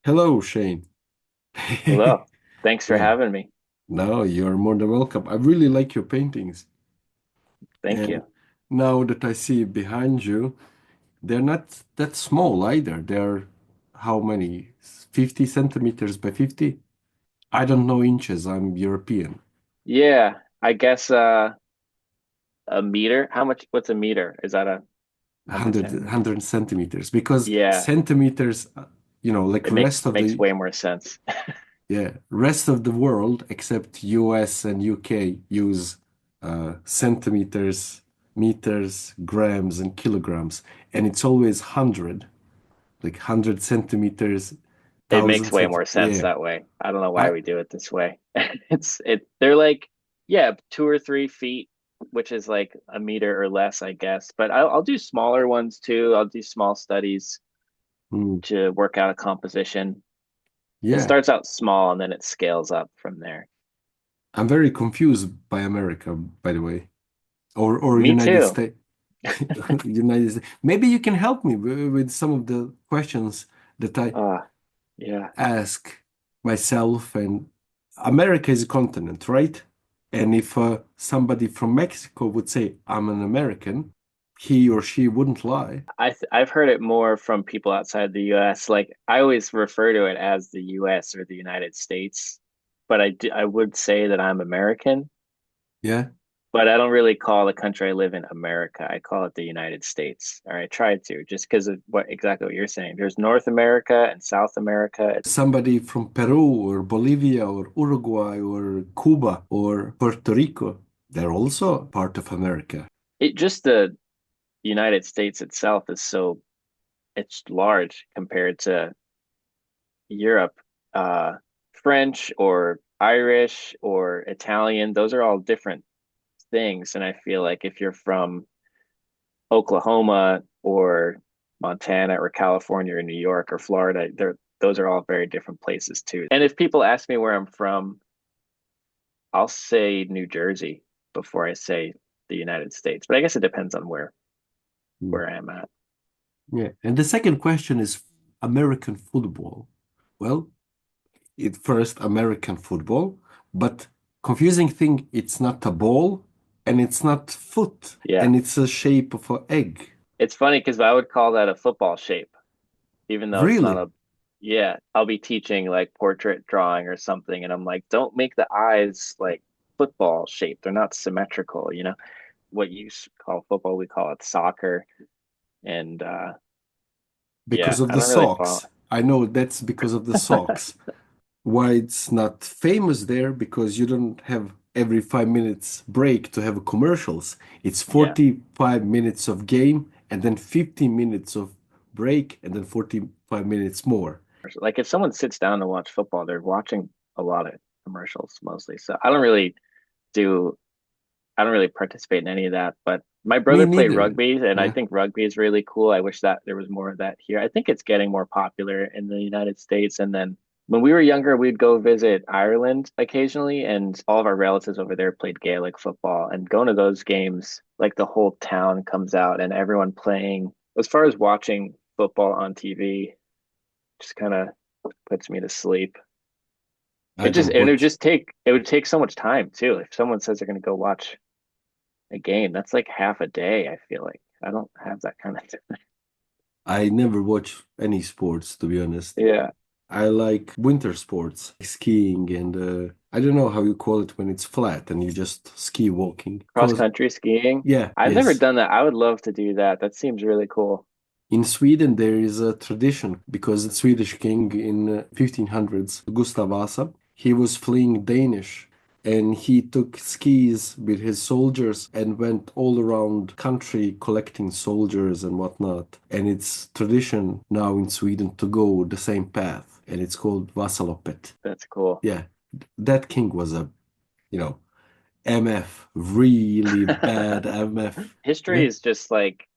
Hello, Shane. Hello. Thanks for Yeah, having me. no, you're more than welcome. I really like your paintings. Thank And you. now that I see behind you, they're not that small either. They're how many? 50 centimeters by 50? I don't know inches. I'm European. Yeah, I guess a meter. What's a meter? Is that a number 100, centimeters? centimeters. Because Yeah, centimeters, like it rest of makes the way more sense. rest of the world except US and UK use centimeters, meters, grams, and kilograms, and it's always 100, like 100 centimeters, It makes 1,000 way cent. more sense Yeah, that way. I don't know why I we do it this way. They're like, yeah, 2 or 3 feet, which is like a meter or less, I guess. But I'll do smaller ones too. I'll do small studies mm, to work out a composition. It yeah, starts out small and then it scales up from there. I'm very confused by America, by the way, or Me United too. States. United States. Maybe you can help me with some of the questions that I Yeah. ask myself. And America is a continent, right? And if somebody from Mexico would say, I'm an American, he or she wouldn't lie. I've heard it more from people outside the US. Like I always refer to it as the US or the United States, but I would say that I'm American, Yeah. but I don't really call the country I live in America. I call it the United States, or I try to, just because of what exactly what you're saying. There's North America and South America. Somebody from Peru or Bolivia or Uruguay or Cuba or Puerto Rico, they're also part of America. It just the United States itself is so it's large compared to Europe. French or Irish or Italian, those are all different things. And I feel like if you're from Oklahoma or Montana or California or New York or Florida, those are all very different places too. And if people ask me where I'm from, I'll say New Jersey before I say the United States. But I guess it depends on Mm. where I'm at. Yeah. And the second question is American football. Well, it first American football, but confusing thing, it's not a ball and it's not foot Yeah. and it's a shape of an egg. It's funny because I would call that a football shape, even though it's not Really? a, yeah, I'll be teaching like portrait drawing or something. And I'm like, don't make the eyes like football shape. They're not symmetrical, you know? What you call football, we call it soccer. And Because yeah, of I the don't really follow. socks. I know that's because of the socks. Why it's not famous there? Because you don't have every 5 minutes break to have commercials. It's Yeah. 45 minutes of game and then 15 minutes of break and then 45 minutes more. Like if someone sits down to watch football, they're watching a lot of commercials mostly. So do, I don't really participate in any of that. But my Me brother played neither. rugby, and I Yeah. think rugby is really cool. I wish that there was more of that here. I think it's getting more popular in the United States. And then when we were younger, we'd go visit Ireland occasionally, and all of our relatives over there played Gaelic football. And going to those games, like the whole town comes out and everyone playing. As far as watching football on TV, just kind of puts me to sleep. I don't watch. It would take so much time too. If someone says they're going to go watch a game, that's like half a day, I feel like. I don't have that kind of time. I never watch any sports, to be honest. Yeah. I like winter sports, skiing, and I don't know how you call it when it's flat and you just ski walking. Cross Cause country skiing. yeah, I've never yes. done that. I would love to do that. That seems really cool. In Sweden, there is a tradition because the Swedish king in 1500s, Gustav Vasa, he was fleeing Danish and he took skis with his soldiers and went all around country collecting soldiers and whatnot. And it's tradition now in Sweden to go the same path, and it's called Vasaloppet. That's cool. Yeah, that king was a, you know, MF, really bad MF. History Yeah. is just like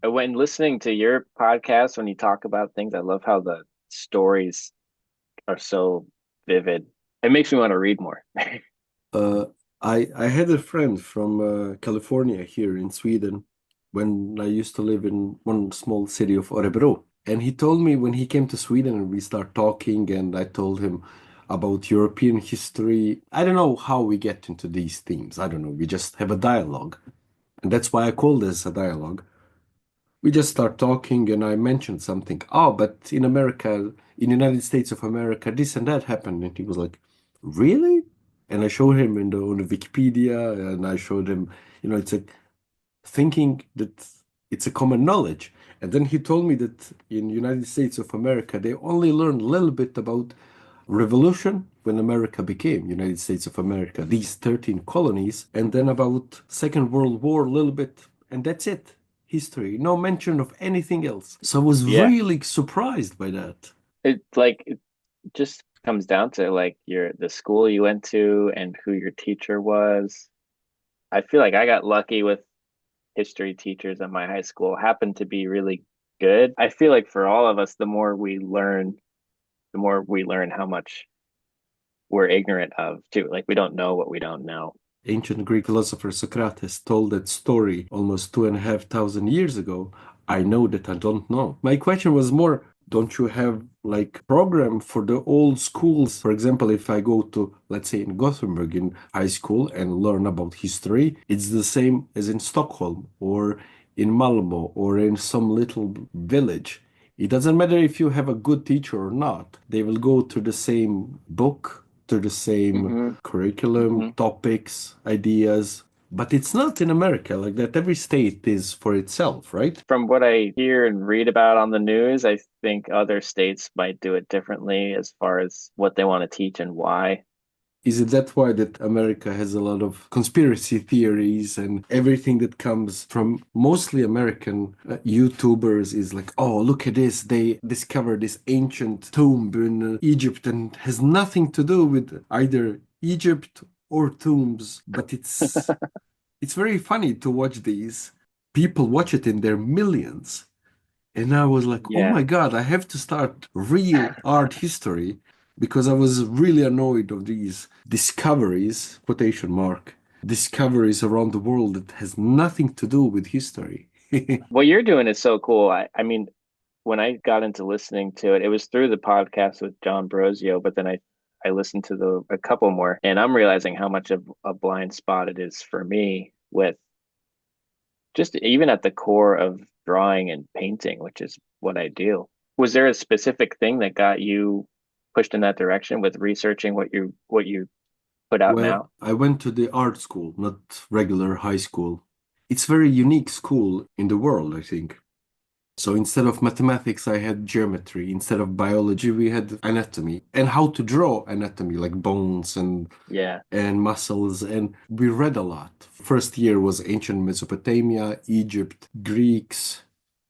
when listening to your podcast, when you talk about things, I love how the stories are so vivid. It makes me want to read more. Uh, I had a friend from California here in Sweden when I used to live in one small city of Örebro. And he told me when he came to Sweden and we start talking, and I told him about European history. I don't know how we get into these themes. I don't know. We just have a dialogue. And that's why I call this a dialogue. We just start talking, and I mentioned something. Oh, but in America, in United States of America, this and that happened. And he was like, really? And I showed him on the Wikipedia, and I showed him, it's a thinking that it's a common knowledge. And then he told me that in United States of America, they only learned a little bit about revolution when America became United States of America, these 13 colonies, and then about Second World War a little bit, and that's it. History, no mention of anything else. So I was Yeah. really surprised by that. It just comes down to like the school you went to and who your teacher was. I feel like I got lucky with history teachers at my high school happened to be really good. I feel like for all of us, the more we learn how much we're ignorant of too. Like we don't know what we don't know. Ancient Greek philosopher Socrates told that story almost 2,500 years ago. I know that I don't know. My question was more, don't you have like program for the old schools? For example, if I go to, let's say in Gothenburg in high school and learn about history, it's the same as in Stockholm or in Malmo or in some little village. It doesn't matter if you have a good teacher or not. They will go to the same book, to the same Hmm. curriculum, Hmm. topics, ideas. But it's not in America like that. Every state is for itself, right? From what I hear and read about on the news, I think other states might do it differently as far as what they want to teach and why. Is it that why that America has a lot of conspiracy theories and everything that comes from mostly American YouTubers is like, oh, look at this. They discovered this ancient tomb in Egypt and has nothing to do with either Egypt or tombs, but it's very funny to watch these. People watch it in their millions. And I was like, oh Yeah. my God, I have to start real art history because I was really annoyed of these discoveries, quotation mark, discoveries around the world that has nothing to do with history. What you're doing is so cool. I mean, when I got into listening to it, it was through the podcast with John Brosio, but then I listened to the a couple more and I'm realizing how much of a blind spot it is for me with just even at the core of drawing and painting, which is what I do. Was there a specific thing that got you pushed in that direction with researching what you put out Well, now? I went to the art school, not regular high school. It's very unique school in the world, I think. So instead of mathematics, I had geometry. Instead of biology, we had anatomy and how to draw anatomy, like bones Yeah, and muscles. And we read a lot. First year was ancient Mesopotamia, Egypt, Greeks.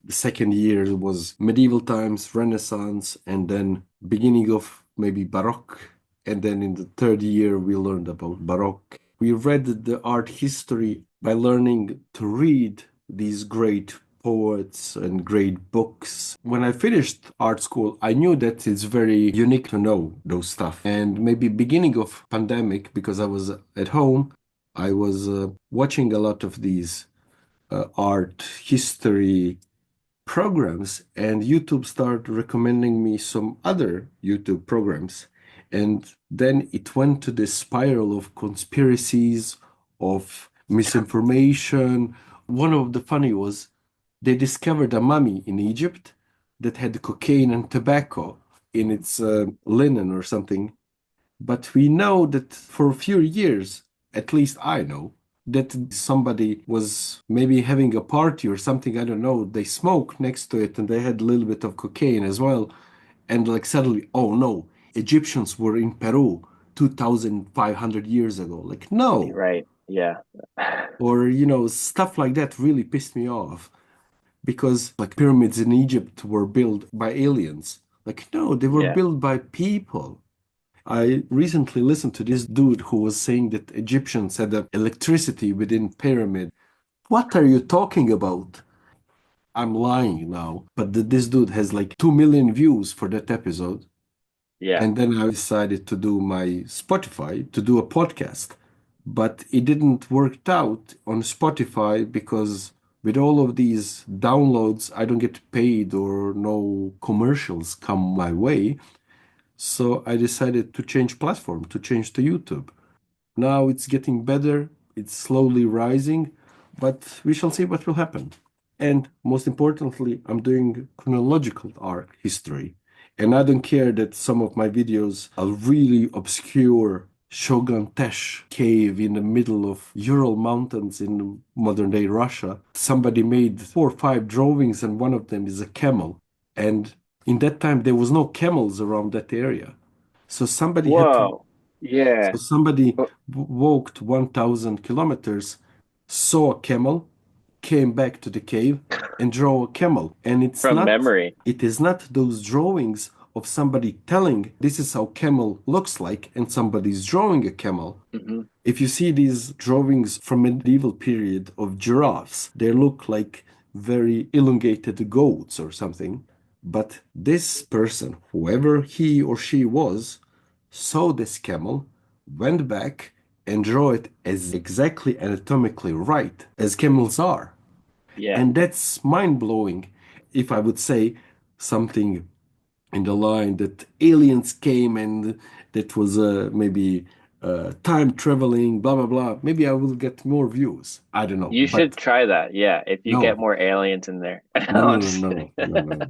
The second year was medieval times, Renaissance, and then beginning of maybe Baroque. And then in the third year, we learned about Baroque. We read the art history by learning to read these great poets and great books. When I finished art school, I knew that it's very unique to know those stuff. And maybe beginning of pandemic, because I was at home, I was watching a lot of these art history programs, and YouTube started recommending me some other YouTube programs. And then it went to this spiral of conspiracies, of misinformation. One of the funny was they discovered a mummy in Egypt that had cocaine and tobacco in its linen or something. But we know that for a few years, at least I know, that somebody was maybe having a party or something, I don't know. They smoked next to it and they had a little bit of cocaine as well. And like suddenly, oh no, Egyptians were in Peru 2,500 years ago. Like, no. right. Yeah. Or, stuff like that really pissed me off because like pyramids in Egypt were built by aliens. Like, no, they were Yeah. built by people. I recently listened to this dude who was saying that Egyptians had electricity within pyramid. What are you talking about? I'm lying now, but this dude has like 2 million views for that episode. Yeah. And then I decided to do my Spotify to do a podcast. But it didn't work out on Spotify because With all of these downloads, I don't get paid or no commercials come my way. So I decided to change platform, to change to YouTube. Now it's getting better, it's slowly rising, but we shall see what will happen. And most importantly, I'm doing chronological arc history. And I don't care that some of my videos are really obscure Shogun Tesh cave in the middle of Ural Mountains in modern day Russia. Somebody made 4 or 5 drawings, and one of them is a camel. And in that time, there was no camels around that area. So somebody had to Whoa. Yeah. so somebody Oh, walked 1,000 kilometers, saw a camel, came back to the cave and drew a camel. And from memory. it is not those drawings of somebody telling this is how camel looks like and somebody's drawing a camel. Hmm. If you see these drawings from medieval period of giraffes, they look like very elongated goats or something. But this person, whoever he or she was, saw this camel, went back and drew it as exactly anatomically right as camels are. Yeah. And that's mind blowing. If I would say something in the line that aliens came and that was maybe time traveling, blah, blah, blah, maybe I will get more views. I don't know. You should But try that. Yeah, if you get no, more aliens in there. no, No, no, I'm no, just no, kidding. no, no, no, no.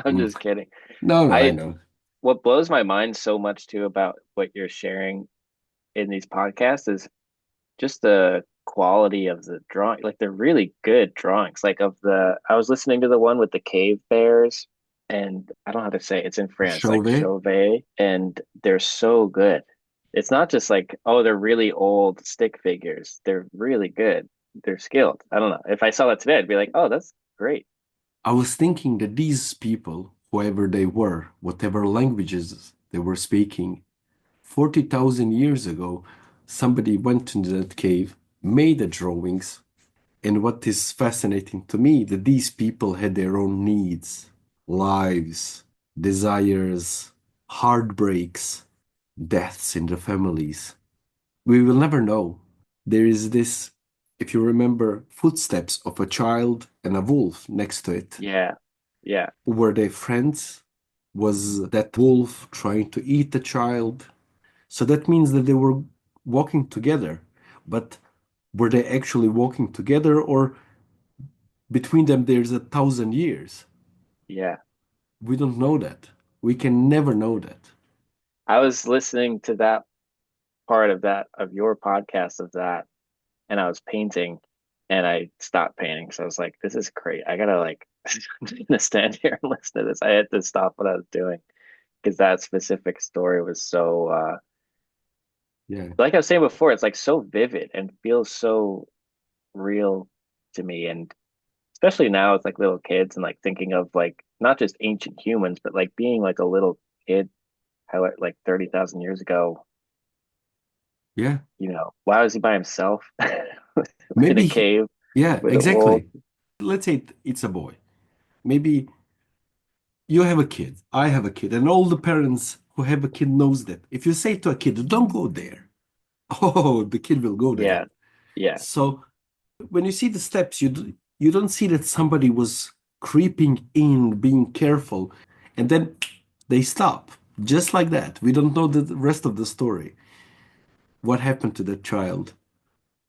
I'm Mm. just kidding. No, no, I I know. What blows my mind so much too about what you're sharing in these podcasts is just the quality of the drawing. Like they're really good drawings. Like I was listening to the one with the cave bears, and I don't know how to say it. It's in France, like Chauvet. Chauvet, and they're so good. It's not just like, oh, they're really old stick figures. They're really good. They're skilled. I don't know. If I saw that today, I'd be like, oh, that's great. I was thinking that these people, whoever they were, whatever languages they were speaking, 40,000 years ago, somebody went into that cave, made the drawings, and what is fascinating to me, that these people had their own needs, lives, desires, heartbreaks, deaths in their families. We will never know. There is this, if you remember, footsteps of a child and a wolf next to it. Yeah. Yeah. Were they friends? Was that wolf trying to eat the child? So that means that they were walking together. But were they actually walking together, or between them there's 1,000 years? Yeah. We don't know that. We can never know that. I was listening to that part of your podcast of that, and I was painting and I stopped painting. So I was like, this is great. I gotta like I'm just gonna stand here and listen to this. I had to stop what I was doing because that specific story was so Yeah. like I was saying before, it's like so vivid and feels so real to me. And especially now with like little kids and like thinking of like not just ancient humans, but like being like a little kid, how like 30,000 years ago, Yeah. why was he by himself in a Maybe, cave yeah, with a wolf? exactly. Let's say it's a boy. Maybe you have a kid, I have a kid, and all the parents who have a kid knows that. If you say to a kid, don't go there, oh, the kid will go there. Yeah, yeah, So when you see the steps, you don't see that somebody was creeping in, being careful, and then they stop. Just like that. We don't know the rest of the story. What happened to that child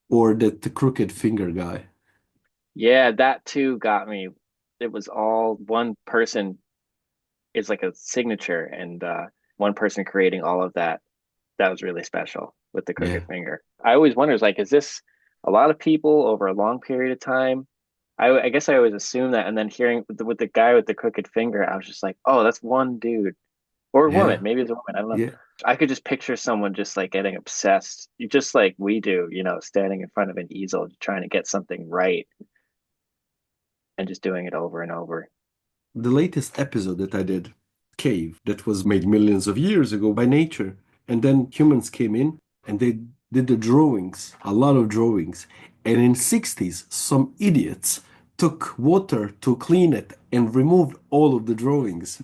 or that the crooked finger guy? yeah. That too got me. It was all one person is like a signature, and one person creating all of that. That was really special with the Yeah. crooked finger. I always wonder, like, is this a lot of people over a long period of time? I guess I always assume that, and then hearing with the guy with the crooked finger, I was just like, oh, that's one dude or a woman. Yeah. Maybe it's a woman. I don't know. Yeah. I could just picture someone just like getting obsessed, just like we do, standing in front of an easel trying to get something right and just doing it over and over. The latest episode that I did, Cave, that was made millions of years ago by nature. And then humans came in and they did the drawings, a lot of drawings. And in 60s, some idiots took water to clean it and removed all of the drawings.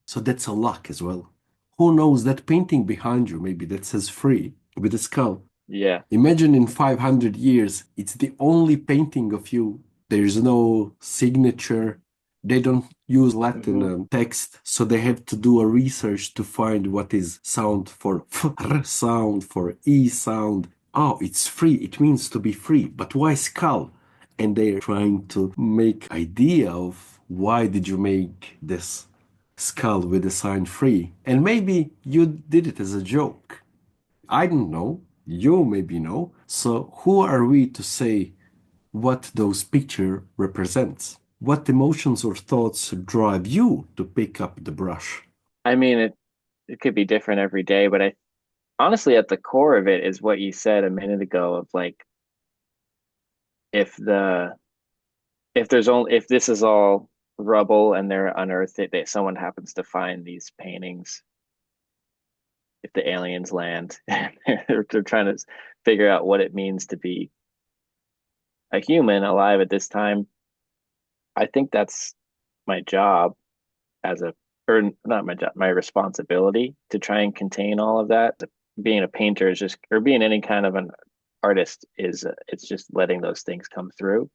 So that's a luck as well. Who knows that painting behind you, maybe that says free with a skull. Yeah. Imagine in 500 years, it's the only painting of you. There's no signature. They don't use Latin Hmm. text, so they have to do a research to find what is sound for f sound, for e sound. Oh, it's free. It means to be free. But why skull? And they're trying to make idea of why did you make this skull with the sign free? And maybe you did it as a joke. I don't know. You maybe know. So who are we to say what those picture represents? What emotions or thoughts drive you to pick up the brush? I mean, it could be different every day, but I honestly at the core of it is what you said a minute ago of like if the if there's only if this is all rubble and they're unearthed it, that someone happens to find these paintings, if the aliens land, they're trying to figure out what it means to be a human alive at this time. I think that's my job as a, or not my job, my responsibility to try and contain all of that. Being a painter is just, or being any kind of an artist is, it's just letting those things come through.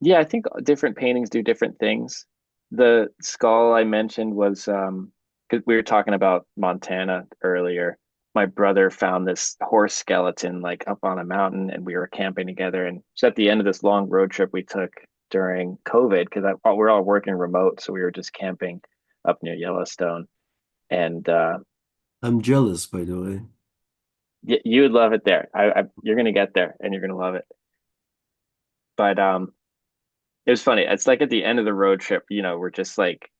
Yeah, I think different paintings do different things. The skull I mentioned was, because we were talking about Montana earlier. My brother found this horse skeleton like up on a mountain, and we were camping together. And it's at the end of this long road trip we took during COVID because we're all working remote, so we were just camping up near Yellowstone. And I'm jealous, by the way. you would love it there. You're gonna get there, and you're gonna love it. But it was funny. It's like at the end of the road trip, we're just like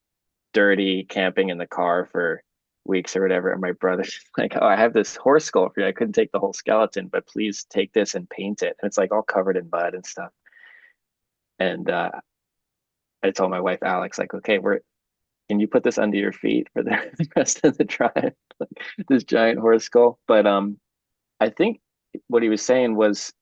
dirty camping in the car for weeks or whatever. And my brother's like, "Oh, I have this horse skull for you. I couldn't take the whole skeleton, but please take this and paint it." And it's like all covered in mud and stuff. And I told my wife Alex, like, "Okay, can you put this under your feet for the rest of the drive?" Like, this giant horse skull. But I think what he was saying was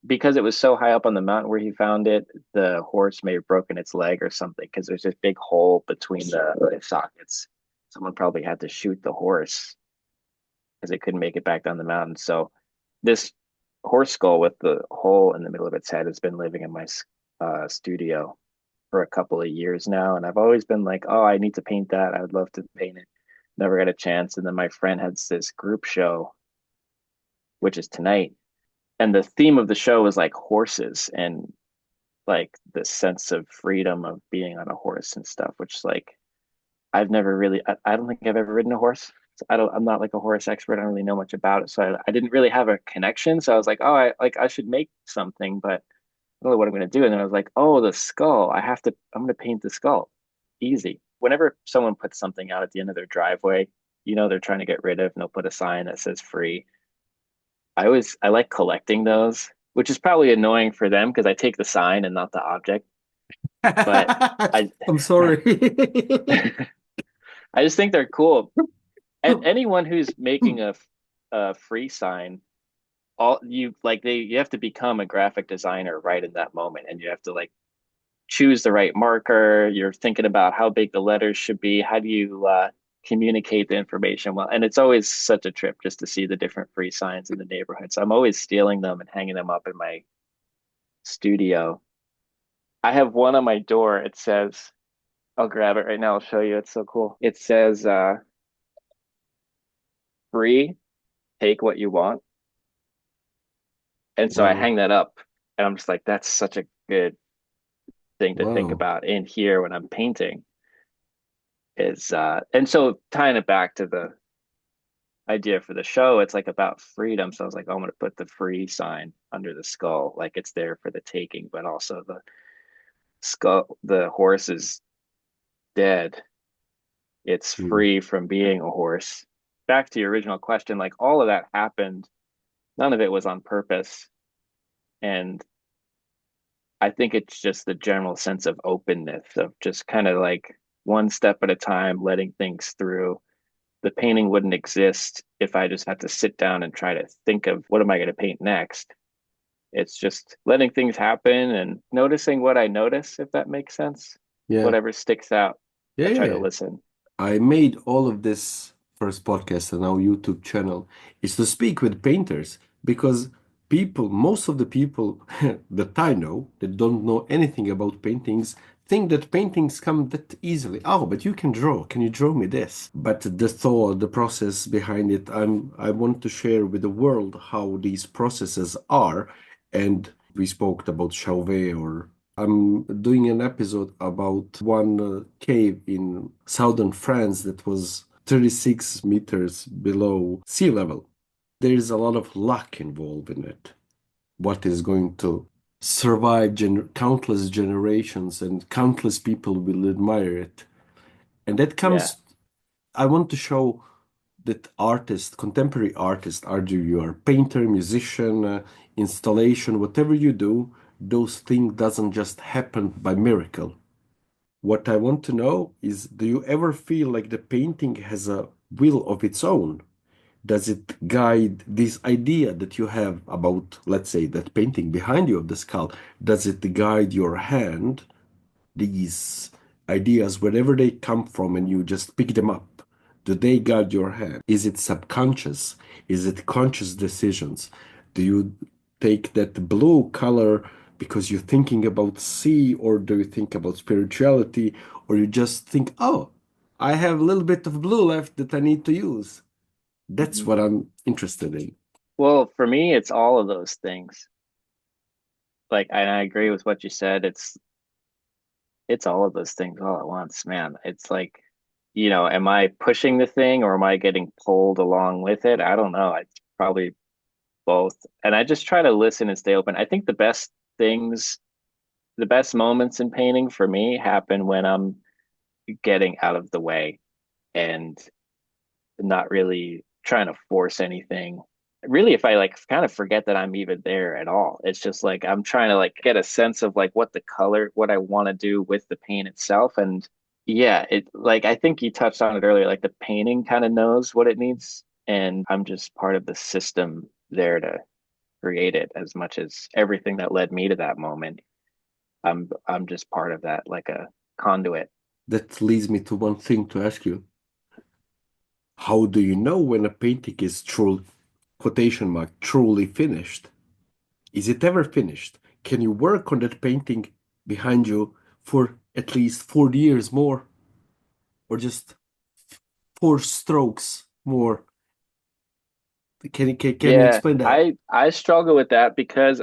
because it was so high up on the mountain where he found it, the horse may have broken its leg or something because there's this big hole between the sockets. Someone probably had to shoot the horse because it couldn't make it back down the mountain. So this horse skull with the hole in the middle of its head has been living in my studio for a couple of years now, and I've always been like, "Oh, I need to paint that. I would love to paint it." Never got a chance. And then my friend has this group show, which is tonight, and the theme of the show was like horses and like the sense of freedom of being on a horse and stuff, which like I've never really, I don't think I've ever ridden a horse. So I'm not like a horse expert. I don't really know much about it. So I didn't really have a connection. So I was like, oh, I should make something, but I don't know what I'm going to do. And then I was like, oh, the skull. I'm going to paint the skull. Easy. Whenever someone puts something out at the end of their driveway, they're trying to get rid of, and they'll put a sign that says free. I like collecting those, which is probably annoying for them because I take the sign and not the object. But I I'm sorry. I just think they're cool. Anyone who's making a free sign, all you like you have to become a graphic designer right in that moment, and you have to like choose the right marker. You're thinking about how big the letters should be. How do you communicate the information well? And it's always such a trip just to see the different free signs in the neighborhood. So I'm always stealing them and hanging them up in my studio. I have one on my door. It says, I'll grab it right now. I'll show you. It's so cool. It says, free, take what you want. And so I Wow. hang that up and I'm just like, that's such a good thing to think Wow. about in here when I'm painting is, and so tying it back to the idea for the show, it's like about freedom. So I was like, oh, I'm going to put the free sign under the skull, like it's there for the taking, but also the skull, the horse is dead. It's Mm. free from being a horse. Back to your original question, like all of that happened. None of it was on purpose. And I think it's just the general sense of openness of just kind of like one step at a time, letting things through. The painting wouldn't exist if I just had to sit down and try to think of what am I going to paint next. It's just letting things happen and noticing what I notice, if that makes sense. Yeah. Whatever sticks out, Yeah, I yeah, try to yeah. listen. I made all of this first podcast and our YouTube channel is to speak with painters because most of the people that I know that don't know anything about paintings think that paintings come that easily. Oh, but you can draw. Can you draw me this? But the thought, the process behind it, I want to share with the world how these processes are. And we spoke about Chauvet, or I'm doing an episode about one cave in southern France that was 36 meters below sea level. There's a lot of luck involved in it. What is going to survive countless generations and countless people will admire it. And that Yeah. comes, I want to show that artists, contemporary artists, argue you are painter, musician, installation, whatever you do, those things doesn't just happen by miracle. What I want to know is, do you ever feel like the painting has a will of its own? Does it guide this idea that you have about, let's say, that painting behind you of the skull? Does it guide your hand, these ideas, wherever they come from, and you just pick them up? Do they guide your hand? Is it subconscious? Is it conscious decisions? Do you take that blue color because you're thinking about sea, or do you think about spirituality, or you just think, oh, I have a little bit of blue left that I need to use? That's Mhm. what I'm interested in. Well, for me, it's all of those things. Like, and I agree with what you said. It's all of those things all at once, man. It's like, am I pushing the thing or am I getting pulled along with it? I don't know. It's probably both. And I just try to listen and stay open. I think things, the best moments in painting for me happen when I'm getting out of the way and not really trying to force anything. Really, if I like kind of forget that I'm even there at all, it's just like I'm trying to like get a sense of like what the color, what I want to do with the paint itself. And yeah, it like I think you touched on it earlier, like the painting kind of knows what it needs, and I'm just part of the system there to create it as much as everything that led me to that moment. I'm just part of that, like a conduit. That leads me to one thing to ask you. How do you know when a painting is truly, quotation mark, truly finished? Is it ever finished? Can you work on that painting behind you for at least 40 years more, or just four strokes more? Can you Yeah, explain that? I struggle with that because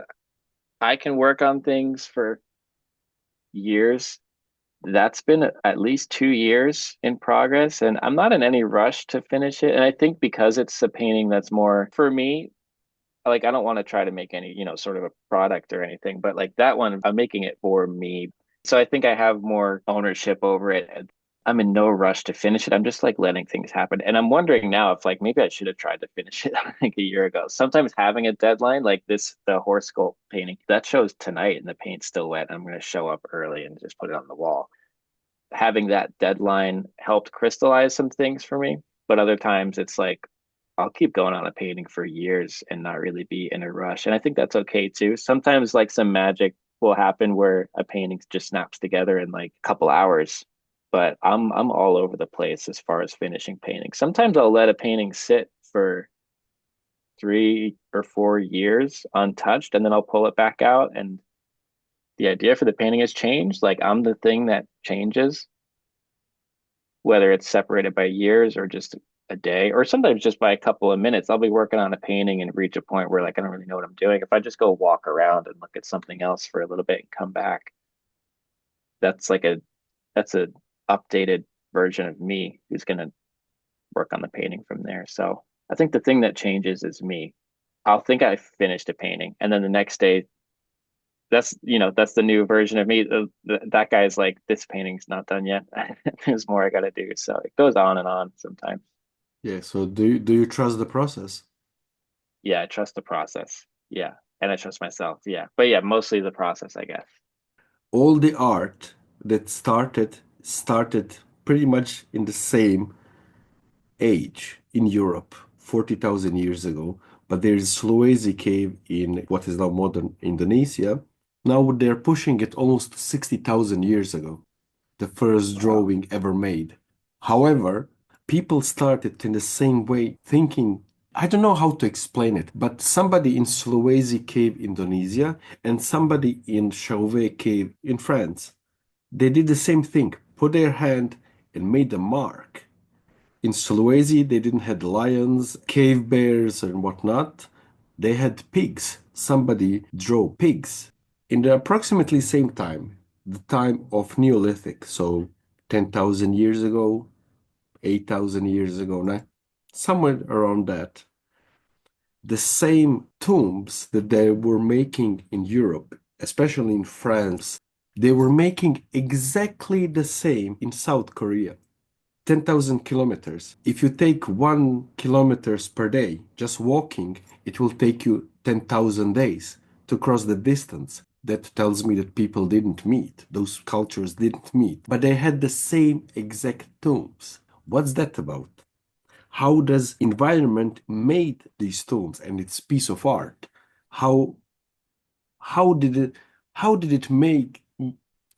I can work on things for years. That's been at least 2 years in progress, and I'm not in any rush to finish it. And I think because it's a painting that's more for me, like I don't want to try to make any, sort of a product or anything, but like that one, I'm making it for me. So I think I have more ownership over it. And I'm in no rush to finish it. I'm just like letting things happen. And I'm wondering now if like maybe I should have tried to finish it like a year ago. Sometimes having a deadline like this, the horse skull painting, that shows tonight and the paint's still wet. I'm going to show up early and just put it on the wall. Having that deadline helped crystallize some things for me. But other times it's like I'll keep going on a painting for years and not really be in a rush. And I think that's okay too. Sometimes like some magic will happen where a painting just snaps together in like a couple hours. But I'm all over the place as far as finishing painting. Sometimes I'll let a painting sit for 3 or 4 years untouched and then I'll pull it back out and the idea for the painting has changed. Like I'm the thing that changes whether it's separated by years or just a day, or sometimes just by a couple of minutes. I'll be working on a painting and reach a point where like I don't really know what I'm doing. If I just go walk around and look at something else for a little bit and come back, that's like a updated version of me who's gonna work on the painting from there. So I think the thing that changes is me. I'll think I finished a painting, and then the next day, that's the new version of me. That guy's like, this painting's not done yet. There's more I got to do. So it goes on and on sometimes. Yeah, so do you trust the process? Yeah, I trust the process. Yeah. And I trust myself. Yeah. But yeah, mostly the process, I guess. All the art that started pretty much in the same age in Europe 40,000 years ago, but there is Sulawesi cave in what is now modern Indonesia. Now they're pushing it almost 60,000 years ago, the first Wow. drawing ever made. However, people started in the same way thinking. I don't know how to explain it, but somebody in Sulawesi Cave, Indonesia, and somebody in Chauvet Cave in France, they did the same thing, put their hand and made a mark. In Sulawesi, they didn't have lions, cave bears, and whatnot. They had pigs. Somebody drew pigs. In the approximately same time, the time of Neolithic, so 10,000 years ago, 8,000 years ago, somewhere around that, the same tombs that they were making in Europe, especially in France, they were making exactly the same in South Korea. 10,000 kilometers. If you take 1 kilometers per day, just walking, it will take you 10,000 days to cross the distance. That tells me that people didn't meet. Those cultures didn't meet, but they had the same exact tombs. What's that about? How does environment made these tombs and its piece of art? How how did it how did it make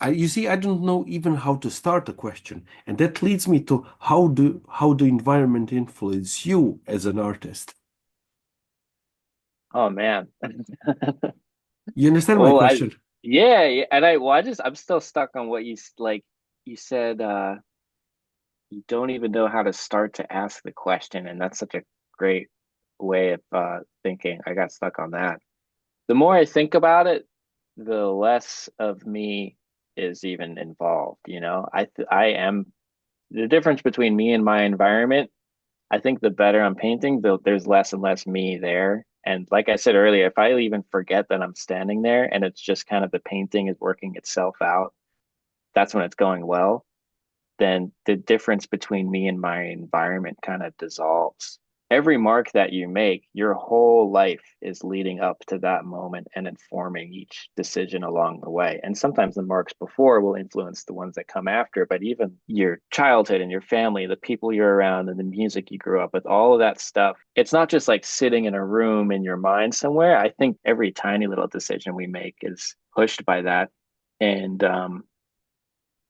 you see, I don't know even how to start a question. And that leads me to how do environment influence you as an artist? Oh man. You understand my Well, question? yeah, yeah, and I'm still stuck on what like you said you don't even know how to start to ask the question, and that's such a great way of thinking. I got stuck on that. The more I think about it, the less of me is even involved, you know? I am the difference between me and my environment. I think the better I'm painting, there's less and less me there. And like I said earlier, if I even forget that I'm standing there and it's just kind of the painting is working itself out, that's when it's going well. Then the difference between me and my environment kind of dissolves. Every mark that you make, your whole life is leading up to that moment and informing each decision along the way. And sometimes the marks before will influence the ones that come after, but even your childhood and your family, the people you're around, and the music you grew up with, all of that stuff, it's not just like sitting in a room in your mind somewhere. I think every tiny little decision we make is pushed by that. And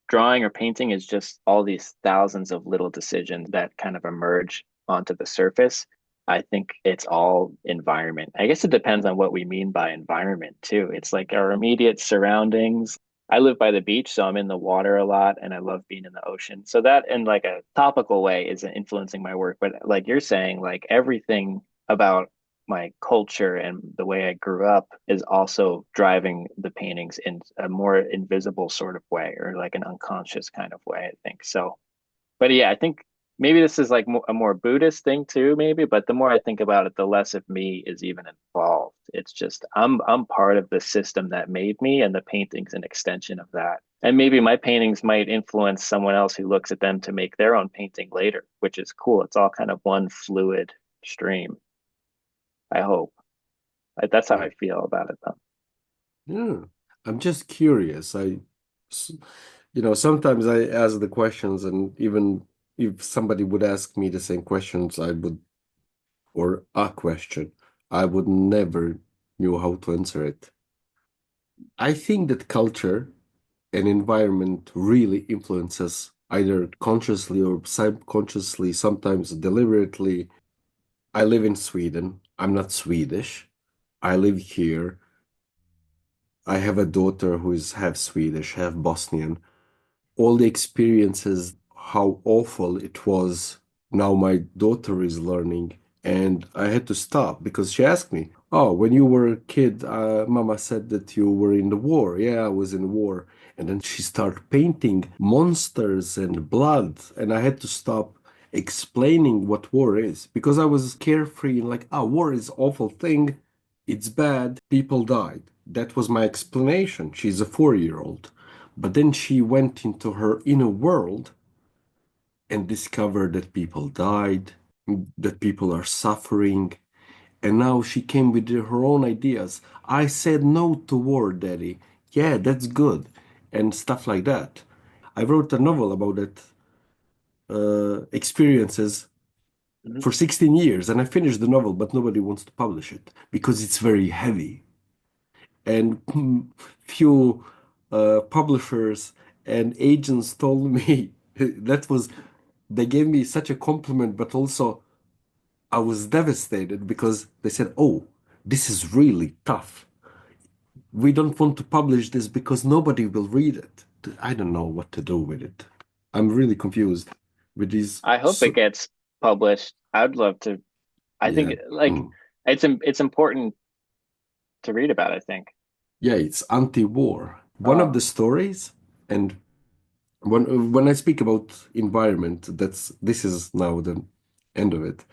drawing or painting is just all these thousands of little decisions that kind of emerge onto the surface. I think it's all environment. I guess it depends on what we mean by environment too. It's like our immediate surroundings. I live by the beach, so I'm in the water a lot and I love being in the ocean. So that in like a topical way is influencing my work. But like you're saying, like everything about my culture and the way I grew up is also driving the paintings in a more invisible sort of way or like an unconscious kind of way, I think. So, but yeah, I think maybe this is like a more Buddhist thing too, maybe, but the more I think about it, the less of me is even involved. It's just I'm part of the system that made me and the painting's an extension of that. And maybe my paintings might influence someone else who looks at them to make their own painting later, which is cool. It's all kind of one fluid stream, I hope. That's how I Right. feel about it, though. Yeah. I'm just curious. S- sometimes I ask the questions, and even if somebody would ask me the same questions, or a question, I would never knew how to answer it. I think that culture and environment really influences either consciously or subconsciously, sometimes deliberately. I live in Sweden. I'm not Swedish. I live here. I have a daughter who is half Swedish, half Bosnian. All the experiences, how awful it was. Now my daughter is learning, and I had to stop because she asked me, "Oh, when you were a kid, Mama said that you were in the war." Yeah, I was in war. And then she started painting monsters and blood, and I had to stop explaining what war is because I was carefree and like, war is awful thing. It's bad. People died. That was my explanation. She's a 4-year-old. But then she went into her inner world and discovered that people died, that people are suffering. And now she came with her own ideas. I said no to war, Daddy. Yeah, that's good. And stuff like that. I wrote a novel about that experiences Mhm. for 16 years and I finished the novel, but nobody wants to publish it because it's very heavy. And few publishers and agents told me that was they gave me such a compliment, but also I was devastated because they said, "Oh, this is really tough. We don't want to publish this because nobody will read it." I don't know what to do with it. I'm really confused with these. I hope it So, gets published. I'd love to. I yeah, think like mm. it's important to read about, I think. Yeah, it's anti-war. One of Oh, the stories, and when I speak about environment, this is now the end of it.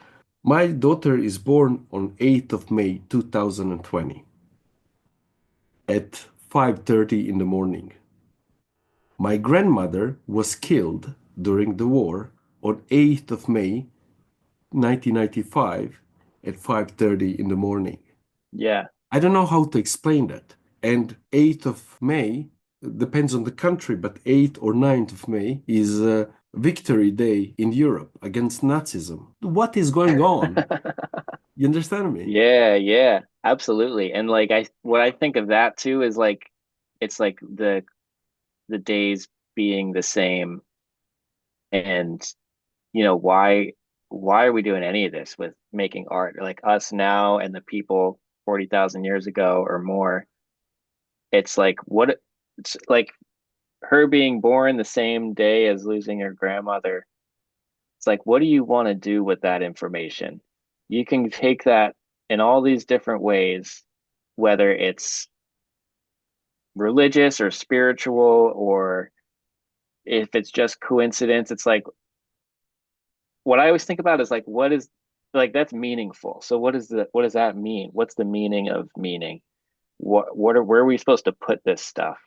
My daughter is born on 8th of May 2020 at 5:30 in the morning. My grandmother was killed during the war on 8th of May 1995 at 5:30 in the morning. yeah. I don't know how to explain that. And 8th of May depends on the country, but 8th or 9th of May is Victory Day in Europe against Nazism. What is going on? You understand me? Yeah, yeah, absolutely. And like what I think of that too is like it's like the days being the same and why are we doing any of this with making art? Like us now and the people 40,000 years ago or more. It's like what it's like her being born the same day as losing her grandmother. It's like what do you want to do with that information? You can take that in all these different ways, whether it's religious or spiritual or if it's just coincidence. It's like what I always think about is like what is like that's meaningful. So what does that mean? What's the meaning of meaning? What are where are we supposed to put this stuff?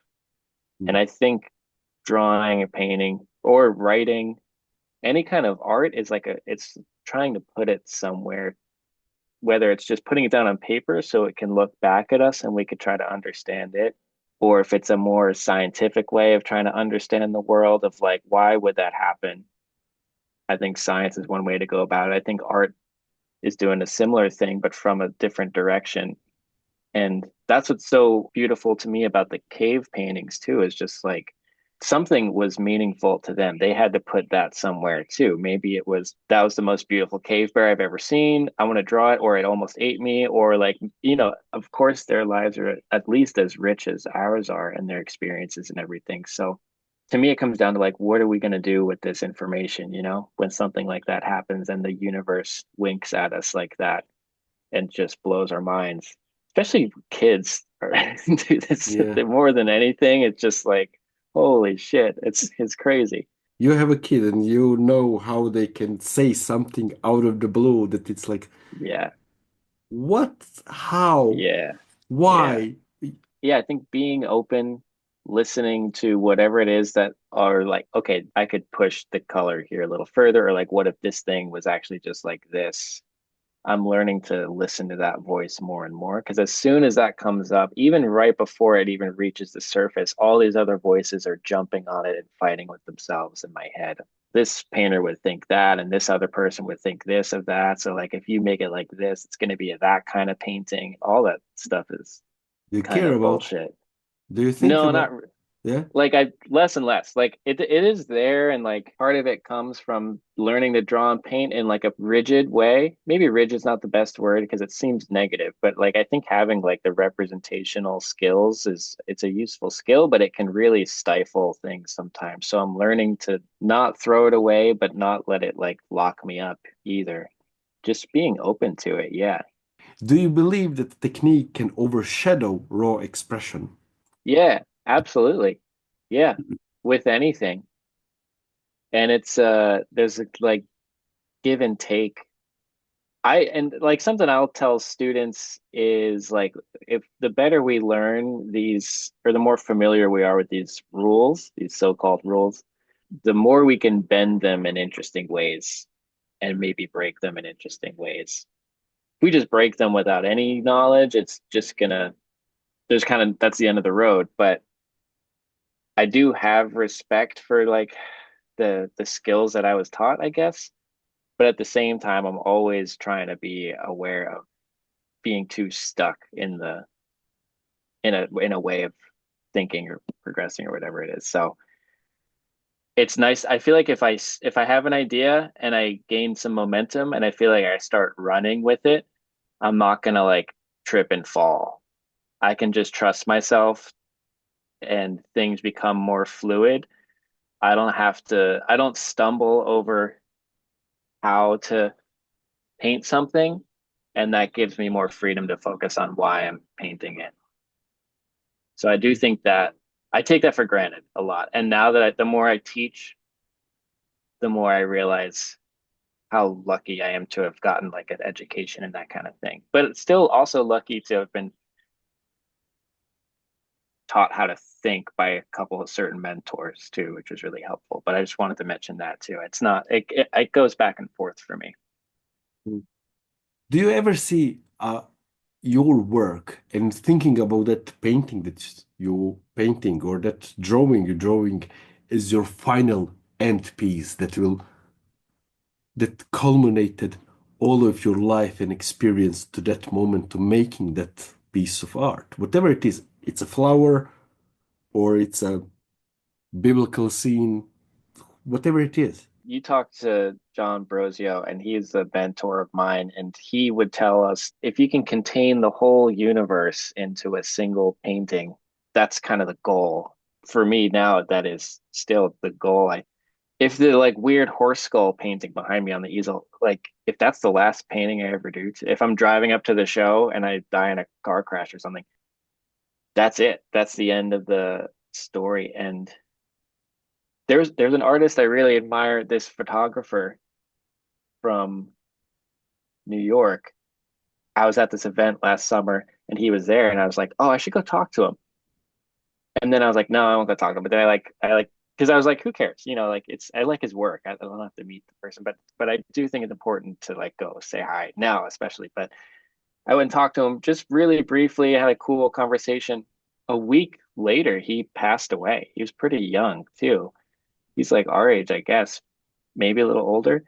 And I think drawing or painting or writing, any kind of art is like a it's trying to put it somewhere, whether it's just putting it down on paper so it can look back at us and we could try to understand it, or if it's a more scientific way of trying to understand the world of like why would that happen? I think science is one way to go about it. I think art is doing a similar thing, but from a different direction. And that's what's so beautiful to me about the cave paintings too, is just like something was meaningful to them. They had to put that somewhere too. Maybe it was that was the most beautiful cave bear I've ever seen. I want to draw it, or it almost ate me, or like, of course their lives are at least as rich as ours are and their experiences and everything. So to me, it comes down to like, what are we going to do with this information, when something like that happens and the universe winks at us like that and just blows our minds, especially kids are do this Yeah. more than anything. It's just like, holy shit, it's crazy. You have a kid and you know how they can say something out of the blue that it's like, Yeah, what? How? yeah, yeah, Why? yeah. I think being open, listening to whatever it is that are like, okay, I could push the color here a little further, or like, what if this thing was actually just like this? I'm learning to listen to that voice more and more because as soon as that comes up, even right before it even reaches the surface, all these other voices are jumping on it and fighting with themselves in my head. This painter would think that, and this other person would think this of that. So, like, if you make it like this, it's going to be a that kind of painting. All that stuff is Do you kind care of about? bullshit. Do you think No, not about? Yeah. like I less and less like it is there, and like part of it comes from learning to draw and paint in like a rigid way. Maybe rigid is not the best word because it seems negative, but like I think having like the representational skills is it's a useful skill, but it can really stifle things sometimes. So I'm learning to not throw it away but not let it like lock me up either. Just being open to it. Yeah, Do you believe that technique can overshadow raw expression? yeah, absolutely. Yeah, with anything. And it's there's like give and take. And like something I'll tell students is like if the better we learn these or the more familiar we are with these rules, these so-called rules, the more we can bend them in interesting ways and maybe break them in interesting ways. If we just break them without any knowledge, it's just gonna there's kind of that's the end of the road. But I do have respect for like the skills that I was taught, I guess. But at the same time, I'm always trying to be aware of being too stuck in a way of thinking or progressing or whatever it is. So it's nice. I feel like if I have an idea and I gain some momentum and I feel like I start running with it, I'm not gonna like trip and fall. I can just trust myself and things become more fluid. I don't stumble over how to paint something, and that gives me more freedom to focus on why I'm painting it. So I do think that I take that for granted a lot. And now that the more I teach, the more I realize how lucky I am to have gotten like an education and that kind of thing. But it's still also lucky to have been taught how to think by a couple of certain mentors too, which was really helpful. But I just wanted to mention that too. It's not it goes back and forth for me. Do you ever see your work and thinking about that painting that you painting or that drawing you're drawing is your final end piece that culminated all of your life and experience to that moment to making that piece of art, whatever it is. It's a flower or it's a biblical scene, whatever it is. You talked to John Brosio, and he's a mentor of mine, and he would tell us if you can contain the whole universe into a single painting, that's kind of the goal. For me now, that is still the goal. If the like weird horse skull painting behind me on the easel, like if that's the last painting I ever do, if I'm driving up to the show and I die in a car crash or something, that's it. That's the end of the story. And there's an artist I really admire, this photographer from New York. I was at this event last summer and he was there and I was like, oh, I should go talk to him. And then I was like, no, I won't go talk to him. But then because I was like, who cares? You know, like I like his work. I don't have to meet the person, but I do think it's important to like go say hi now, especially. But I went and talked to him just really briefly, had a cool conversation. A week later, he passed away. He was pretty young too. He's like our age, I guess, maybe a little older.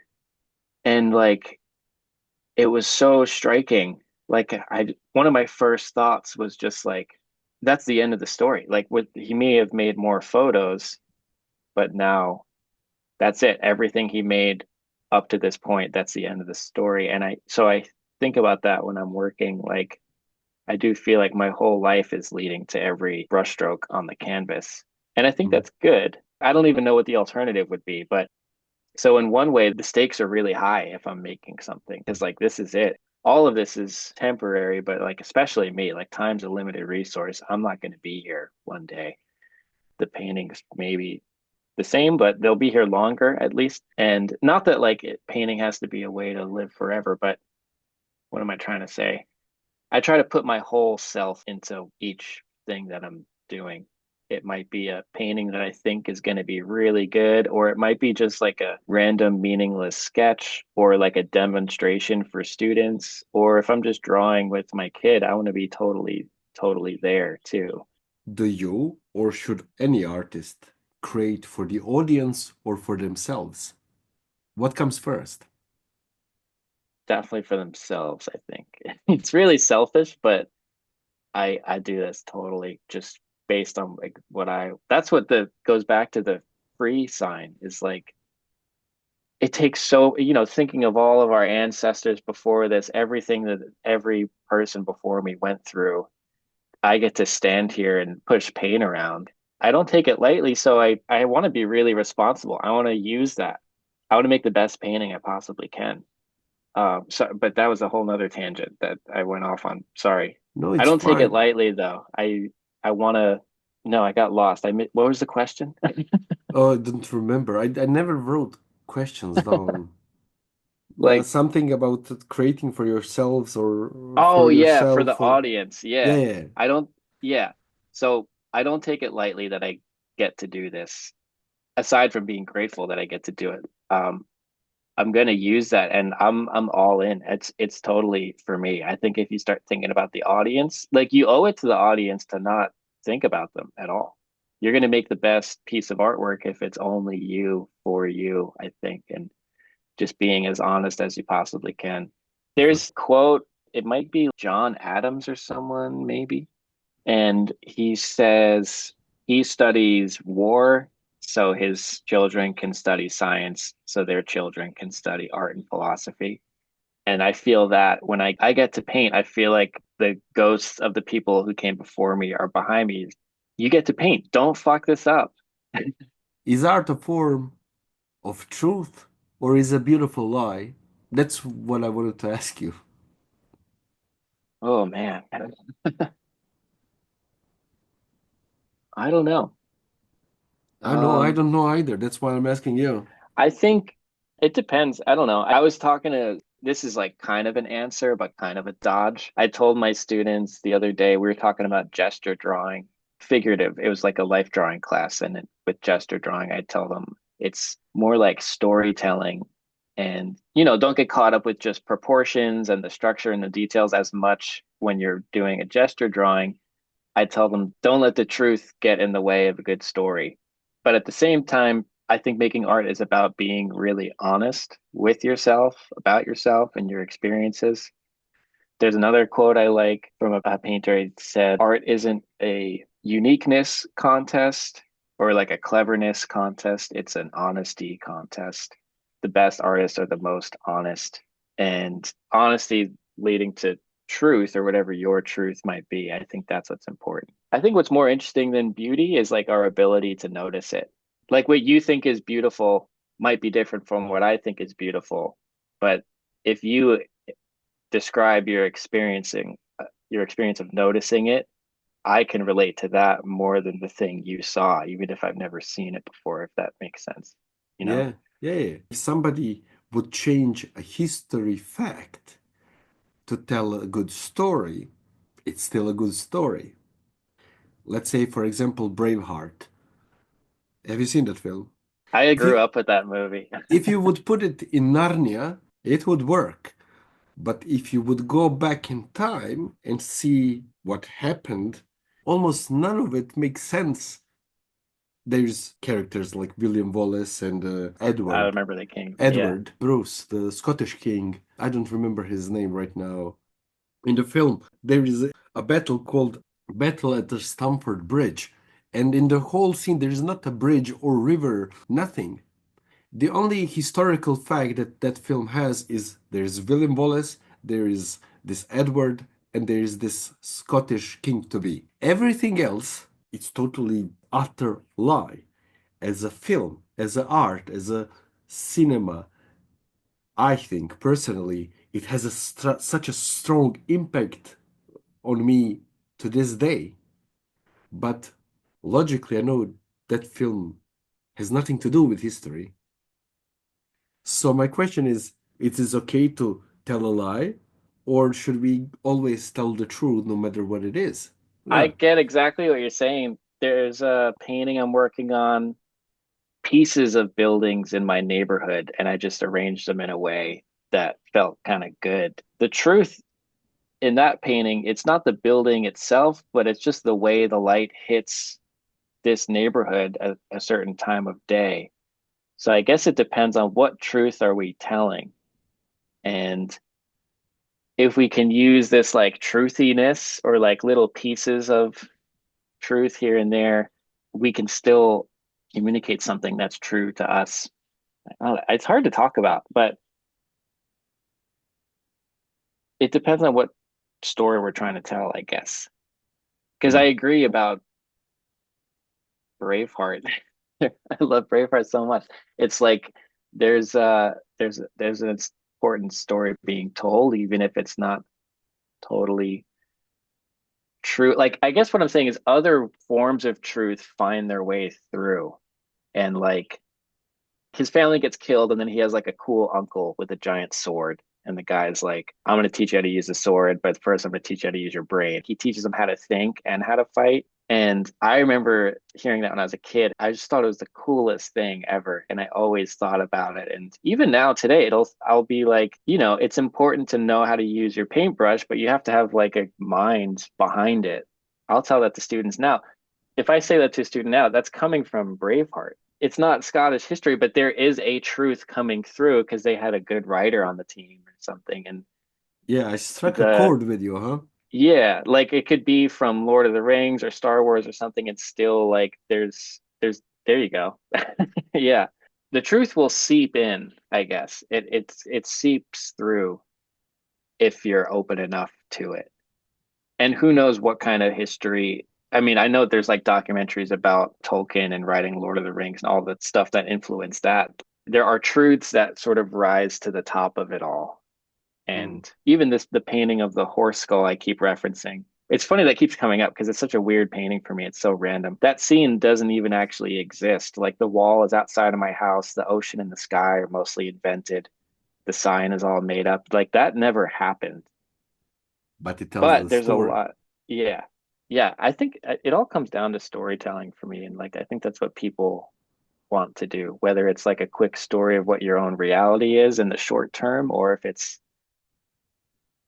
And like it was so striking. Like one of my first thoughts was just like, that's the end of the story. Like he may have made more photos, but now that's it. Everything he made up to this point, that's the end of the story. And I think about that when I'm working. Like I do feel like my whole life is leading to every brushstroke on the canvas. And I think Mm. that's good. I don't even know what the alternative would be, but so in one way, the stakes are really high if I'm making something because like this is it. All of this is temporary, but like especially me, like time's a limited resource. I'm not going to be here one day. The paintings maybe the same, but they'll be here longer at least. And not that like painting has to be a way to live forever, but what am I trying to say? I try to put my whole self into each thing that I'm doing. It might be a painting that I think is going to be really good, or it might be just like a random meaningless sketch, or like a demonstration for students. Or if I'm just drawing with my kid, I want to be totally there too. Do you or should any artist create for the audience or for themselves? What comes first? Definitely for themselves, I think. It's really selfish, but I do this totally just based on like that's what the goes back to the free sign is like it takes so thinking of all of our ancestors before this, everything that every person before me went through, I get to stand here and push pain around. I don't take it lightly, so I want to be really responsible. I want to use that. I want to make the best painting I possibly can. So but that was a whole nother tangent that I went off on. Sorry. No, I it's don't take it fine. lightly though. I want to no, I got lost. What was the question? Oh, I don't remember. I never wrote questions down. Like, Something about creating for yourselves or oh for yeah, for the yourself or audience. yeah, Yeah. yeah. I don't yeah. So I don't take it lightly that I get to do this, aside from being grateful that I get to do it. I'm gonna use that and I'm all in. It's totally for me. I think if you start thinking about the audience, like you owe it to the audience to not think about them at all. You're gonna make the best piece of artwork if it's only you for you, I think, and just being as honest as you possibly can. There's a quote, it might be John Adams or someone, maybe, and he says he studies war so his children can study science, so their children can study art and philosophy. And I feel that when I get to paint, I feel like the ghosts of the people who came before me are behind me. You get to paint. Don't fuck this up. Is art a form of truth or is a beautiful lie? That's what I wanted to ask you. Oh man. I don't know. I know, I Um, don't know either. That's why I'm asking you. I think it depends. I don't know. I was talking to, this is like kind of an answer, but kind of a dodge. I told my students the other day, we were talking about gesture drawing, figurative. It was like a life drawing class. And with gesture drawing, I tell them it's more like storytelling. And, don't get caught up with just proportions and the structure and the details as much when you're doing a gesture drawing. I tell them, don't let the truth get in the way of a good story. But at the same time, I think making art is about being really honest with yourself, about yourself and your experiences. There's another quote I like from a painter. It said, art isn't a uniqueness contest or like a cleverness contest, it's an honesty contest. The best artists are the most honest, and honesty leading to truth or whatever your truth might be. I think that's what's important. I think what's more interesting than beauty is like our ability to notice it. Like what you think is beautiful might be different from what I think is beautiful. But if you describe your experience of noticing it, I can relate to that more than the thing you saw, even if I've never seen it before, if that makes sense. You know? Yeah, yeah, yeah. If somebody would change a history fact to tell a good story, it's still a good story. Let's say, for example, Braveheart. Have you seen that film? I If grew you up with that movie. if you would put it in Narnia, it would work. But if you would go back in time and see what happened, almost none of it makes sense. There's characters like William Wallace and I Edward. remember the king. Yeah. Edward Bruce, the Scottish king. I don't remember his name right now. In the film, there is a battle called Battle at the Stamford Bridge. And in the whole scene, there is not a bridge or river, nothing. The only historical fact that that film has is there's William Wallace, there is this Edward, and there is this Scottish king to be. Everything else, it's totally utter lie. As a film, as a art, as a cinema, I think personally it has such a strong impact on me to this day. But logically, I know that film has nothing to do with history. So my question is, it is okay to tell a lie, or should we always tell the truth no matter what it is? I Yeah, get exactly what you're saying. There's a painting I'm working on, pieces of buildings in my neighborhood, and I just arranged them in a way that felt kind of good. The truth in that painting, it's not the building itself, but it's just the way the light hits this neighborhood at a certain time of day. So I guess it depends on what truth are we telling. And if we can use this like truthiness or like little pieces of truth here and there, we can still communicate something that's true to us. It's hard to talk about, but it depends on what story we're trying to tell, I guess. Because I yeah, agree about Braveheart. I love Braveheart so much. It's like there's an important story being told, even if it's not totally true. Like I guess what I'm saying is other forms of truth find their way through. And like his family gets killed, and then he has like a cool uncle with a giant sword. And the guy's like, I'm gonna teach you how to use the sword, but first I'm gonna teach you how to use your brain. He teaches him how to think and how to fight. And I remember hearing that when I was a kid. I just thought it was the coolest thing ever. And I always thought about it. And even now today, I'll be like, it's important to know how to use your paintbrush, but you have to have like a mind behind it. I'll tell that to students now. If I say that to a student now, that's coming from Braveheart. It's not Scottish history, but there is a truth coming through because they had a good writer on the team or something. And yeah. I struck a the chord with you, huh? yeah, like it could be from Lord of the Rings or Star Wars or something. It's still like there's There you go. Yeah. The truth will seep in, I guess. It seeps through if you're open enough to it. And who knows what kind of history. I mean, I know there's like documentaries about Tolkien and writing Lord of the Rings and all the stuff that influenced that. There are truths that sort of rise to the top of it all. Mm. And even the painting of the horse skull I keep referencing. It's funny that keeps coming up because it's such a weird painting for me. It's so random. That scene doesn't even actually exist. Like the wall is outside of my house, the ocean and the sky are mostly invented. The sign is all made up. Like that never happened. But it tells But the there's a story. lot. Yeah. Yeah, I think it all comes down to storytelling for me. And like I think that's what people want to do, whether it's like a quick story of what your own reality is in the short term, or if it's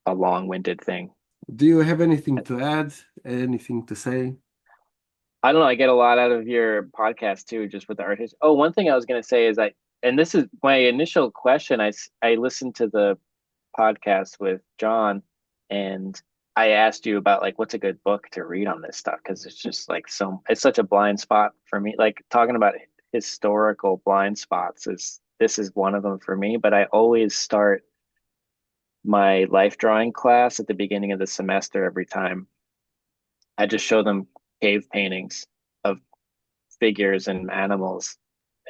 a long-winded thing. Do you have anything to add? Anything to say? I don't know. I get a lot out of your podcast too, just with the artist. Oh, one thing I was going to say is and this is my initial question. I listened to the podcast with John, and I asked you about like what's a good book to read on this stuff because it's just like it's such a blind spot for me. Like talking about historical blind spots is this is one of them for me. But I always start my life drawing class at the beginning of the semester every time. I just show them cave paintings of figures and animals,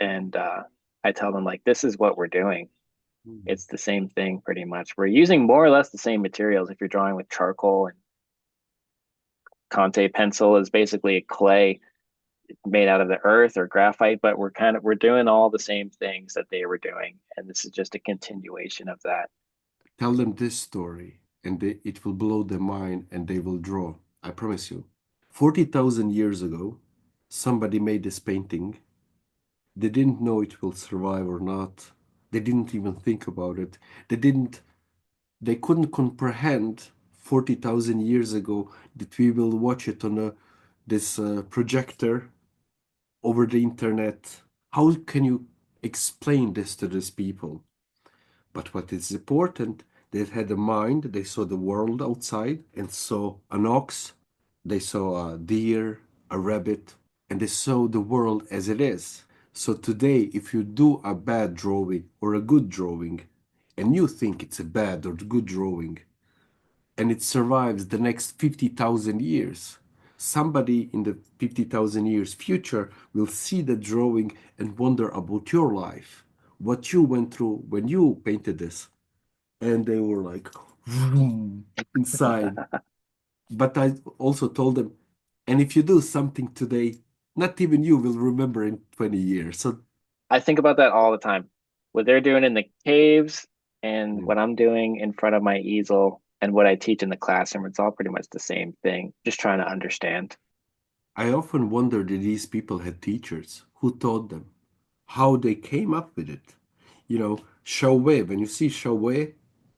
and I tell them like this is what we're doing. Mm. It's the same thing pretty much. We're using more or less the same materials. If you're drawing with charcoal and Conte pencil is basically a clay made out of the earth or graphite, but we're doing all the same things that they were doing, and this is just a continuation of that. Tell them this story, and it will blow their mind and they will draw. I promise you. 40,000 years ago, somebody made this painting. They didn't know it will survive or not. They didn't even think about it. They didn't, they couldn't comprehend 40,000 years ago that we will watch it on this projector over the internet. How can you explain this to these people? But what is important, they had a mind, they saw the world outside and saw an ox, they saw a deer, a rabbit, and they saw the world as it is. So today, if you do a bad drawing or a good drawing, and you think it's a bad or good drawing, and it survives the next 50,000 years, somebody in the 50,000 years future will see the drawing and wonder about your life, what you went through when you painted this. And they were like, vroom, inside. But I also told them, and if you do something today, not even you will remember in 20 years. So, I think about that all the time. What they're doing in the caves and mm, what I'm doing in front of my easel and what I teach in the classroom, it's all pretty much the same thing, just trying to understand. I often wonder that these people had teachers who taught them how they came up with it. You know, Shawway, when you see Shawway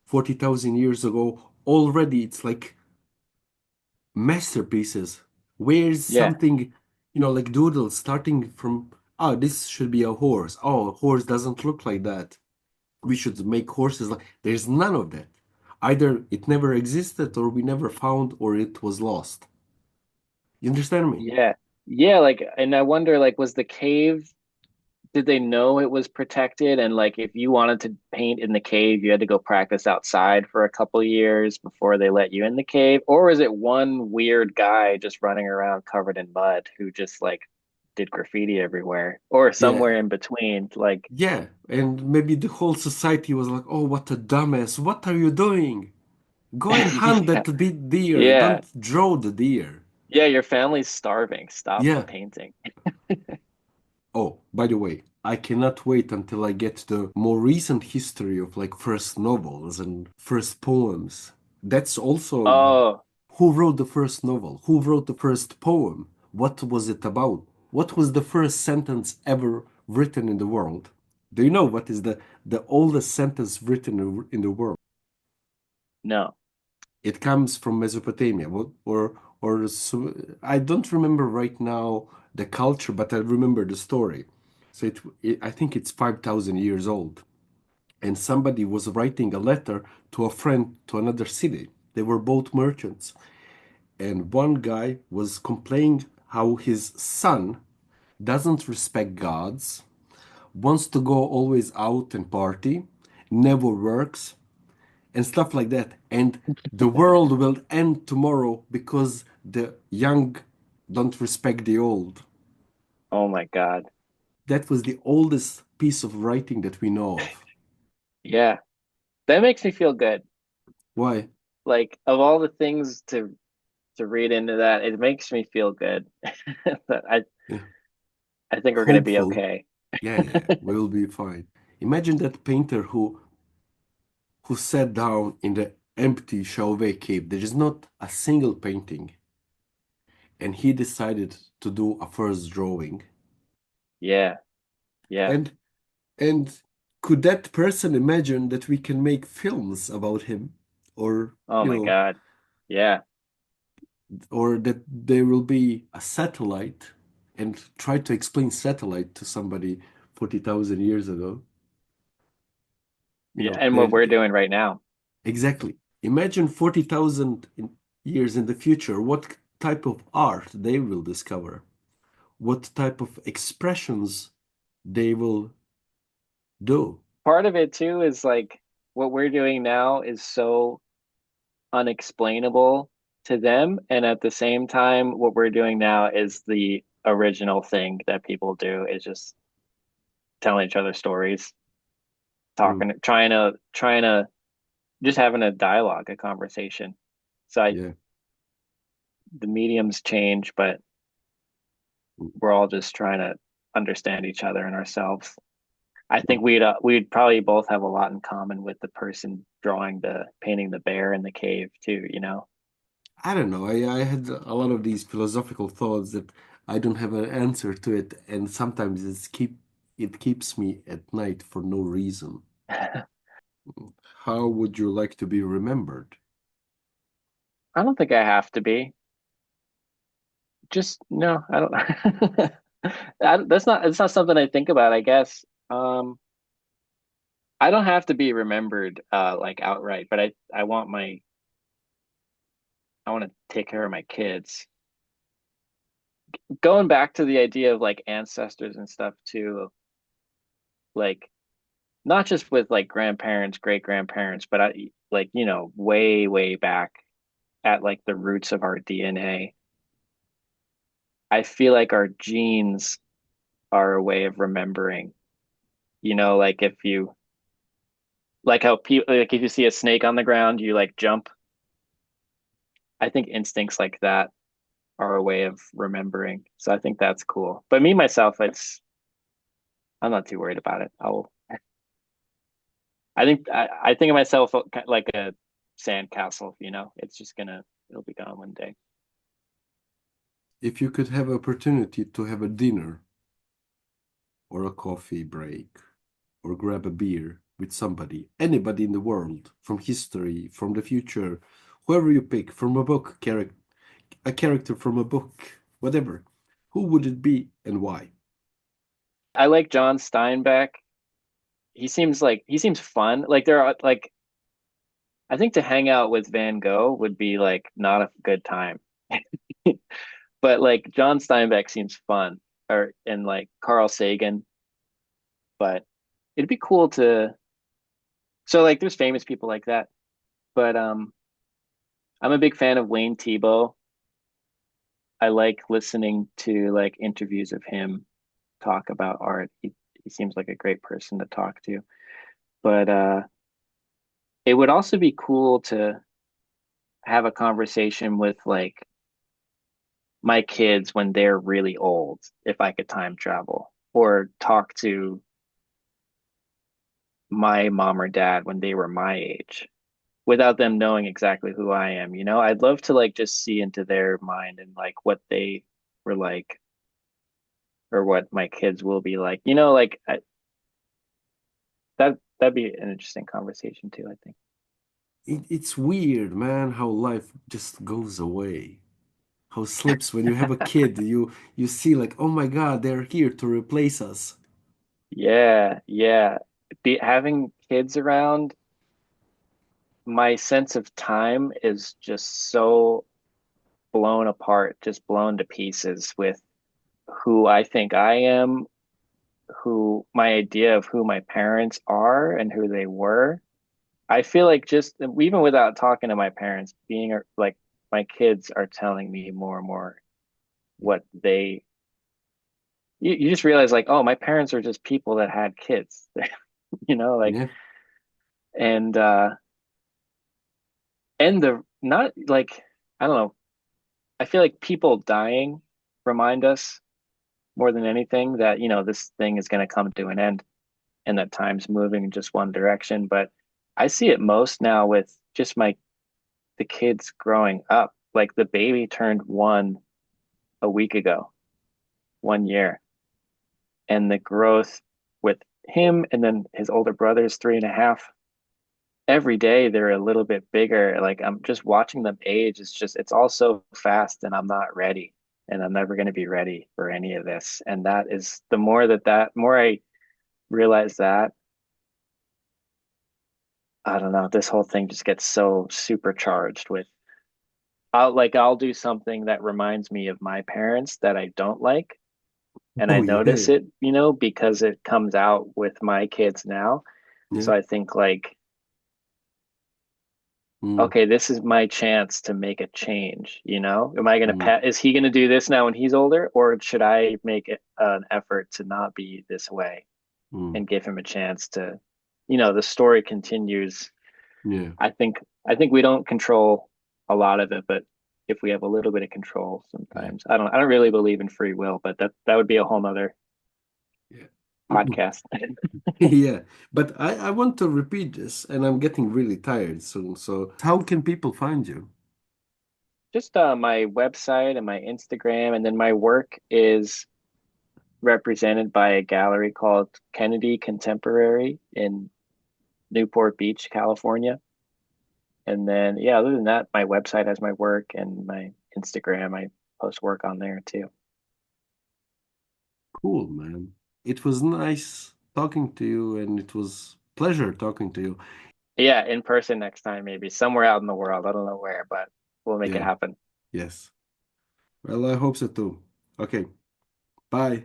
40,000 years ago, already it's like masterpieces. Where's Yeah. something, like doodles starting from, this should be a horse. Oh, a horse doesn't look like that. We should make horses like, there's none of that. Either it never existed or we never found or it was lost. You understand me? Yeah. Yeah, like and I wonder like was the cave did they know it was protected and like if you wanted to paint in the cave you had to go practice outside for a couple years before they let you in the cave or is it one weird guy just running around covered in mud who just like did graffiti everywhere or somewhere Yeah. in between like Yeah. And maybe the whole society was like, oh, what a dumbass. What are you doing? Go and hunt yeah that big deer. yeah Don't draw the deer. yeah your family's starving stop Yeah. painting. Oh, by the way, I cannot wait until I get the more recent history of like first novels and first poems. That's also Oh who wrote the first novel? Who wrote the first poem? What was it about? What was the first sentence ever written in the world? Do you know what is the oldest sentence written in the world? no. It comes from Mesopotamia, I don't remember right now the culture, but I remember the story. So I think it's 5,000 years old, and somebody was writing a letter to a friend to another city. They were both merchants, and one guy was complaining how his son doesn't respect gods, wants to go always out and party, never works, and stuff like that. And the world will end tomorrow because the young don't respect the old. Oh my God. That was the oldest piece of writing that we know of. Yeah. That makes me feel good. Why? Like of all the things to read into that, it makes me feel good. That Yeah. I think we're gonna be Hopeful. okay. Yeah, we'll be fine. Imagine that painter who sat down in the empty Chauvet cave. There is not a single painting, and he decided to do a first drawing. Yeah, yeah. And and could that person imagine that we can make films about him, or Oh my God. Yeah. or that there will be a satellite, and try to explain satellite to somebody 40,000 years ago? Yeah. And what There we're doing right now. exactly. Imagine 40,000 years in the future, what type of art they will discover, what type of expressions they will do. Part of it too is like what we're doing now is so unexplainable to them. And at the same time, what we're doing now is the original thing that people do is just telling each other stories, True. talking, trying to just having a dialogue, a conversation. So Yeah. the mediums change, but we're all just trying to understand each other and ourselves. I think Well, we'd probably both have a lot in common with the person painting the bear in the cave too, you know? I don't know. I had a lot of these philosophical thoughts that I don't have an answer to it, and sometimes it keeps me at night for no reason. How would you like to be remembered? I don't think I have to be. Just no, I don't. That's not. It's not something I think about, I guess. I don't have to be remembered, like outright, but I want to take care of my kids. Going back to the idea of like ancestors and stuff too, like not just with like grandparents, great grandparents, but like way way back at like the roots of our DNA. I feel like our genes are a way of remembering. Like if you like how people like if you see a snake on the ground, you like jump. I think instincts like that are a way of remembering. So I think that's cool. But me myself, I'm not too worried about it. I think of myself like a sandcastle, It's just it'll be gone one day. If you could have opportunity to have a dinner or a coffee break or grab a beer with somebody, anybody in the world, from history, from the future, whoever you pick, from a book, a character from a book, whatever, who would it be and why? I like John Steinbeck. He seems fun. Like there are like I think to hang out with Van Gogh would be like not a good time. But like John Steinbeck seems fun or and like Carl Sagan, but it'd be cool to so like there's famous people like that. But I'm a big fan of Wayne Thiebaud. I like listening to like interviews of him talk about art. He seems like a great person to talk to. But it would also be cool to have a conversation with like my kids when they're really old, if I could time travel, or talk to my mom or dad when they were my age without them knowing exactly who I am, I'd love to like just see into their mind and like what they were like or what my kids will be like. That'd be an interesting conversation too, I think. It's weird, man, how life just goes away. How slips when you have a kid, you see like, oh my God, they're here to replace us. Yeah, yeah. Having kids around, my sense of time is just so blown apart, just blown to pieces with who I think I am, who my idea of who my parents are and who they were. I feel like just even without talking to my parents, being like my kids are telling me more and more what they you just realize like, oh, my parents are just people that had kids, like Yeah. and the not like I don't know. I feel like people dying remind us more than anything that, this thing is going to come to an end and that time's moving in just one direction. But I see it most now with just the kids growing up. Like the baby turned 1 a week ago, 1 year, and the growth with him and then his older brother's 3.5. Every day they're a little bit bigger. Like I'm just watching them age. It's all so fast and I'm not ready. And I'm never going to be ready for any of this. And that is the more more I realize that, I don't know, this whole thing just gets so supercharged with I'll do something that reminds me of my parents that I don't like. And I Oh yeah. notice it, because it comes out with my kids now. Yeah. So I think like, Mm, okay, this is my chance to make a change, Am I gonna mm, is he gonna do this now when he's older, or should I make an effort to not be this way mm. and give him a chance to, the story continues. Yeah. I think I think we don't control a lot of it, but if we have a little bit of control Yeah. sometimes. I don't really believe in free will, but that would be a whole nother Yeah. podcast. Yeah. But I want to repeat this, and I'm getting really tired soon. So how can people find you? Just my website and my Instagram, and then my work is represented by a gallery called Kennedy Contemporary in Newport Beach, California. And then, yeah, other than that, my website has my work and my Instagram. I post work on there too. Cool, man. It was nice talking to you, and it was pleasure talking to you. Yeah, in person next time, maybe somewhere out in the world. I don't know where, but we'll make it Yeah. happen. Yes. Well, I hope so too. Okay. Bye.